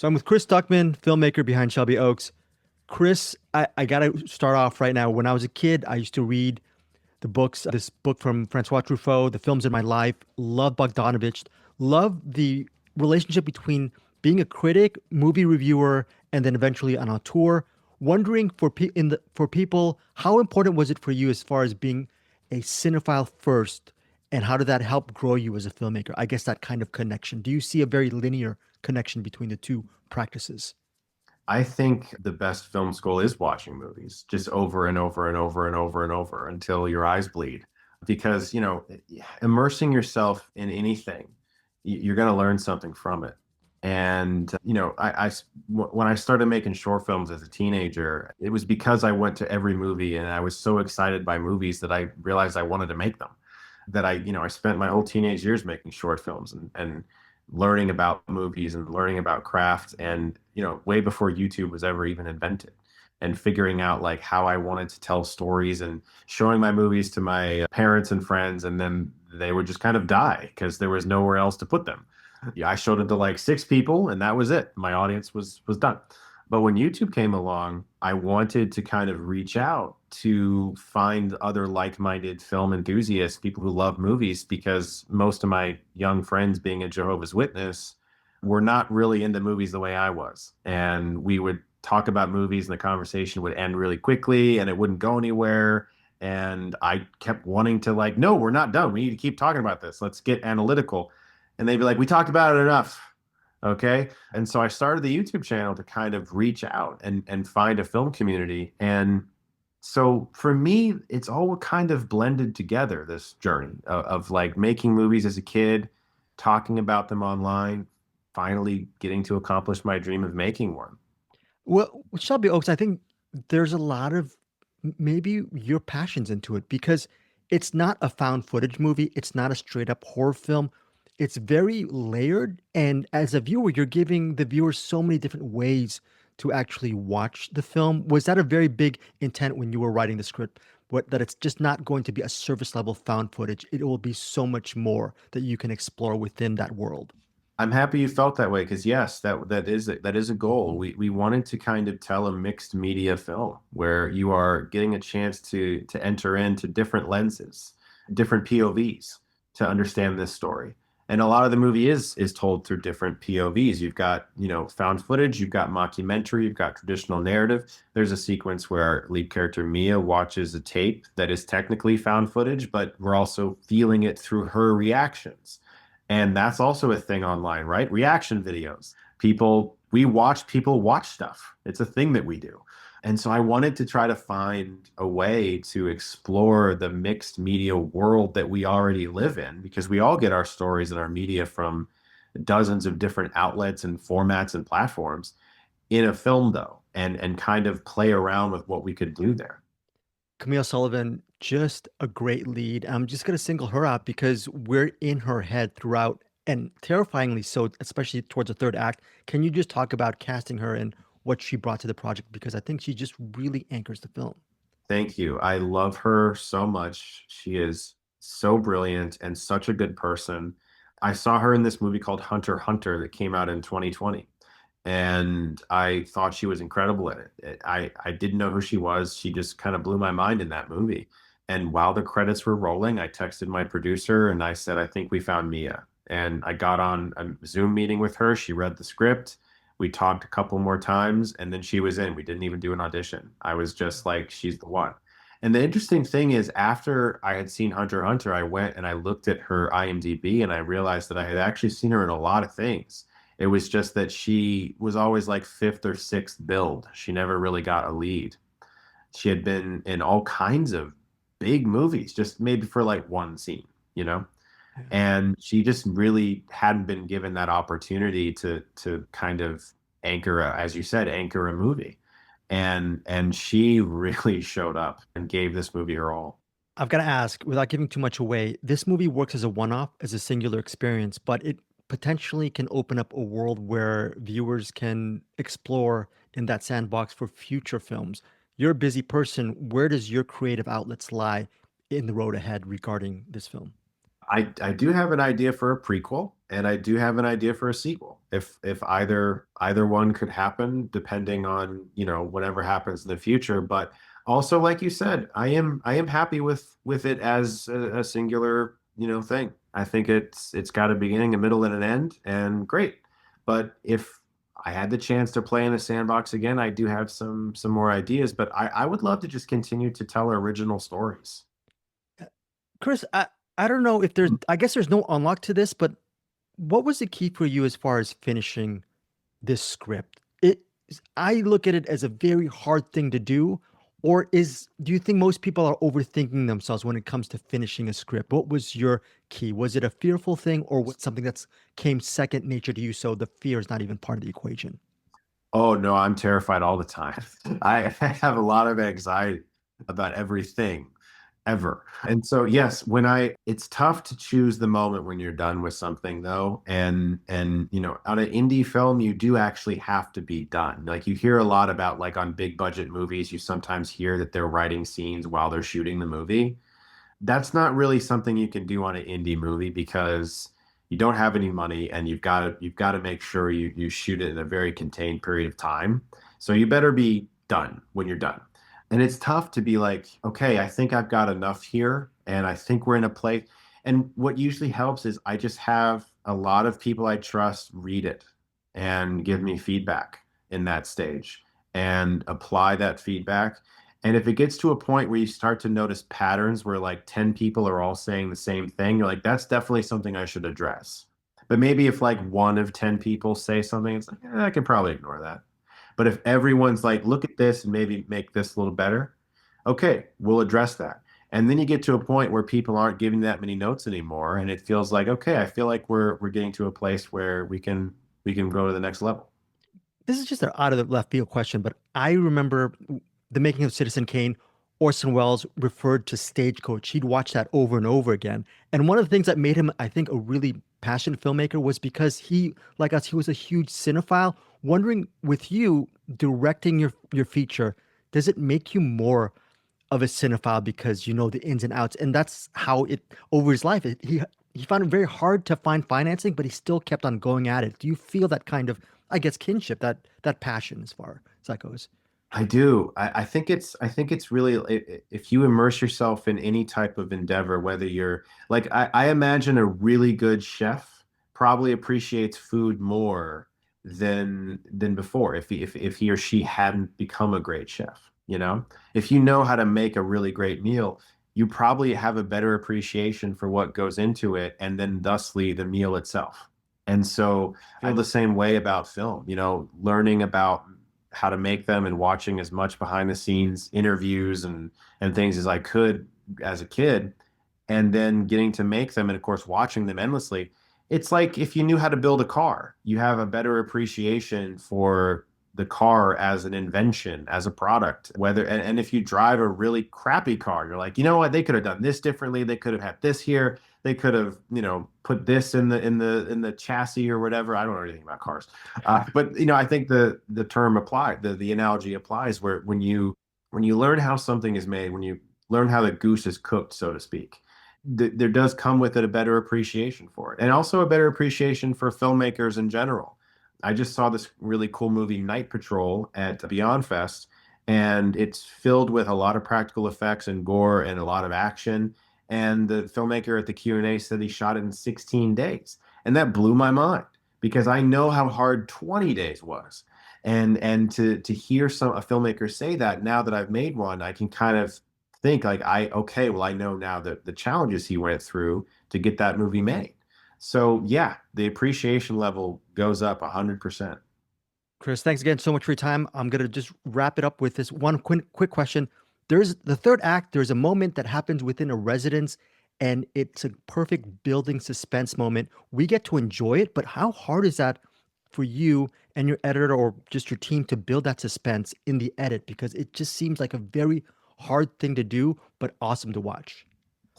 So I'm with Chris Stukmann, filmmaker behind Shelby Oaks. Chris, I gotta start off right now. When I was a kid, I used to read the books, this book from Francois Truffaut, The Films in My Life, love Bogdanovich, love the relationship between being a critic, movie reviewer, and then eventually an auteur. Wondering for people, how important was it for you as far as being a cinephile first, and how did that help grow you as a filmmaker? I guess that kind of connection. Do you see a very linear connection between the two practices? I think the best film school is watching movies just over and over and over and over and over until your eyes bleed. Because, immersing yourself in anything, you're going to learn something from it. And, when I started making short films as a teenager, it was because I went to every movie and I was so excited by movies that I realized I wanted to make them. That I spent my whole teenage years making short films and learning about movies and learning about craft and way before YouTube was ever even invented, and figuring out like how I wanted to tell stories and showing my movies to my parents and friends, and then they would just kind of die because there was nowhere else to put them. Yeah, I showed it to like six people and that was it. My audience was done. But when YouTube came along, I wanted to kind of reach out to find other like-minded film enthusiasts, people who love movies, because most of my young friends, being a Jehovah's Witness, were not really into movies the way I was. And we would talk about movies and the conversation would end really quickly and it wouldn't go anywhere. And I kept wanting to like, no, we're not done. We need to keep talking about this. Let's get analytical. And they'd be like, we talked about it enough. Okay. And so I started the YouTube channel to kind of reach out and find a film community. And so for me, it's all kind of blended together, this journey of like making movies as a kid, talking about them online, finally getting to accomplish my dream of making one. Well, with Shelby Oaks, I think there's a lot of maybe your passions into it because it's not a found footage movie. It's not a straight up horror film. It's very layered. And as a viewer, you're giving the viewer so many different ways to actually watch the film. Was that a very big intent when you were writing the script? That it's just not going to be a surface level found footage. It will be so much more that you can explore within that world. I'm happy you felt that way because yes, that is a goal. We wanted to kind of tell a mixed media film where you are getting a chance to enter into different lenses, different POVs to understand this story. And a lot of the movie is told through different POVs. You've got, found footage, you've got mockumentary, you've got traditional narrative. There's a sequence where our lead character Mia watches a tape that is technically found footage, but we're also feeling it through her reactions. And that's also a thing online, right? Reaction videos. We watch people watch stuff. It's a thing that we do. And so I wanted to try to find a way to explore the mixed media world that we already live in, because we all get our stories and our media from dozens of different outlets and formats and platforms in a film, though, and kind of play around with what we could do there. Camille Sullivan, just a great lead. I'm just going to single her out because we're in her head throughout and terrifyingly so, especially towards the third act. Can you just talk about casting her and what she brought to the project? Because I think she just really anchors the film. Thank you. I love her so much. She is so brilliant and such a good person. I saw her in this movie called Hunter x Hunter that came out in 2020, and I thought she was incredible in it. I didn't know who she was. She just kind of blew my mind in that movie. And while the credits were rolling, I texted my producer and I said, I think we found Mia. And I got on a Zoom meeting with her. She read the script. We talked a couple more times and then she was in. We didn't even do an audition. I was just like, she's the one. And the interesting thing is, after I had seen Hunter x Hunter, I went and I looked at her IMDb and I realized that I had actually seen her in a lot of things. It was just that she was always like fifth or sixth build. She never really got a lead. She had been in all kinds of big movies, just maybe for like one scene, you know? Yeah. And she just really hadn't been given that opportunity to kind of as you said, anchor a movie. And she really showed up and gave this movie her all. I've got to ask, without giving too much away, this movie works as a one off, as a singular experience, but it potentially can open up a world where viewers can explore in that sandbox for future films. You're a busy person. Where does your creative outlets lie in the road ahead regarding this film? I do have an idea for a prequel, and I do have an idea for a sequel. If either one could happen, depending on, whatever happens in the future. But also, like you said, I am happy with it as a singular, thing. I think it's got a beginning, a middle, and an end, and great. But if I had the chance to play in the sandbox again, I do have some more ideas, but I would love to just continue to tell original stories. Chris, I don't know if I guess there's no unlock to this, but what was the key for you as far as finishing this script? I look at it as a very hard thing to do, or do you think most people are overthinking themselves when it comes to finishing a script? What was your key? Was it a fearful thing, or was it something that's came second nature to you, so the fear is not even part of the equation? Oh no, I'm terrified all the time. I have a lot of anxiety about everything ever. And so yes, it's tough to choose the moment when you're done with something though. And on an indie film, you do actually have to be done. Like you hear a lot about like on big budget movies, you sometimes hear that they're writing scenes while they're shooting the movie. That's not really something you can do on an indie movie because you don't have any money and you've got to make sure you shoot it in a very contained period of time. So you better be done when you're done. And it's tough to be like, okay, I think I've got enough here and I think we're in a place. And what usually helps is I just have a lot of people I trust read it and give me feedback in that stage and apply that feedback. And if it gets to a point where you start to notice patterns where like 10 people are all saying the same thing, you're like, that's definitely something I should address. But maybe if like one of 10 people say something, it's like, I can probably ignore that. But if everyone's like, look at this and maybe make this a little better, okay, we'll address that. And then you get to a point where people aren't giving that many notes anymore, and it feels like, okay, I feel like we're getting to a place where we can go to the next level. This is just an out of the left field question, but I remember the making of Citizen Kane. Orson Welles referred to Stagecoach. He'd watch that over and over again. And one of the things that made him, I think, a really passionate filmmaker was because he, like us, he was a huge cinephile. Wondering with you directing your feature, does it make you more of a cinephile because you know the ins and outs? And that's how it over his life. He found it very hard to find financing, but he still kept on going at it. Do you feel that kind of, I guess, kinship, that passion as far as that goes? I do. I think it's really if you immerse yourself in any type of endeavor, whether you're like I imagine a really good chef probably appreciates food more than before if he or she hadn't become a great chef, you know? If you know how to make a really great meal, you probably have a better appreciation for what goes into it and then thusly the meal itself. And so I feel the same way about film, learning about how to make them and watching as much behind the scenes interviews and things as I could as a kid, and then getting to make them and of course watching them endlessly. It's like if you knew how to build a car, you have a better appreciation for the car as an invention, as a product. And if you drive a really crappy car, you're like, you know what, they could have done this differently. They could have had this here. They could have, put this in the chassis or whatever. I don't know anything about cars. But I think the term applied, the analogy applies where when you learn how something is made, when you learn how the goose is cooked, so to speak, there does come with it a better appreciation for it, and also a better appreciation for filmmakers in general. I just saw this really cool movie, Night Patrol, at Beyond Fest, and it's filled with a lot of practical effects and gore and a lot of action. And the filmmaker at the Q&A said he shot it in 16 days. And that blew my mind because I know how hard 20 days was. And to hear a filmmaker say that now that I've made one, I can kind of think like okay, well, I know now that the challenges he went through to get that movie made. So yeah, the appreciation level goes up 100%. Chris, thanks again so much for your time. I'm gonna just wrap it up with this one quick question. There's the third act. There's a moment that happens within a residence, and it's a perfect building suspense moment. We get to enjoy it, but how hard is that for you and your editor or just your team to build that suspense in the edit? Because it just seems like a very hard thing to do, but awesome to watch.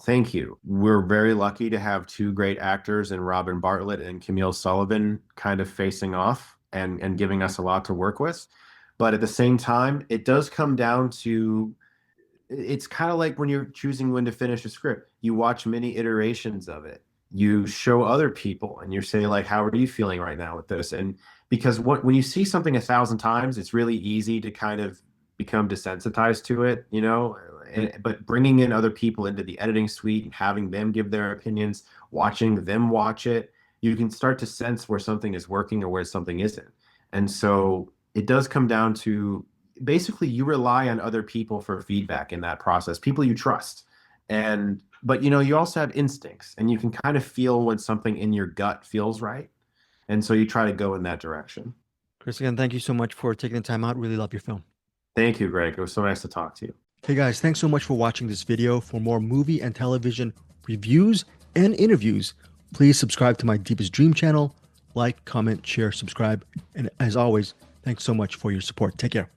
Thank you. We're very lucky to have two great actors in Robin Bartlett and Camille Sullivan kind of facing off and giving us a lot to work with. But at the same time, it does come down to it's kind of like when you're choosing when to finish a script. You watch many iterations of it. You show other people and you say like, how are you feeling right now with this? And because when you see something 1,000 times, it's really easy to kind of become desensitized to it, you know. But bringing in other people into the editing suite and having them give their opinions, watching them watch it, you can start to sense where something is working or where something isn't. And so it does come down to basically you rely on other people for feedback in that process, people you trust. But you know, you also have instincts and you can kind of feel when something in your gut feels right. And so you try to go in that direction. Chris, again, thank you so much for taking the time out. Really love your film. Thank you, Greg. It was so nice to talk to you. Hey guys, thanks so much for watching this video. For more movie and television reviews and interviews, please subscribe to my Deepest Dream channel. Like, comment, share, subscribe. And as always, thanks so much for your support. Take care.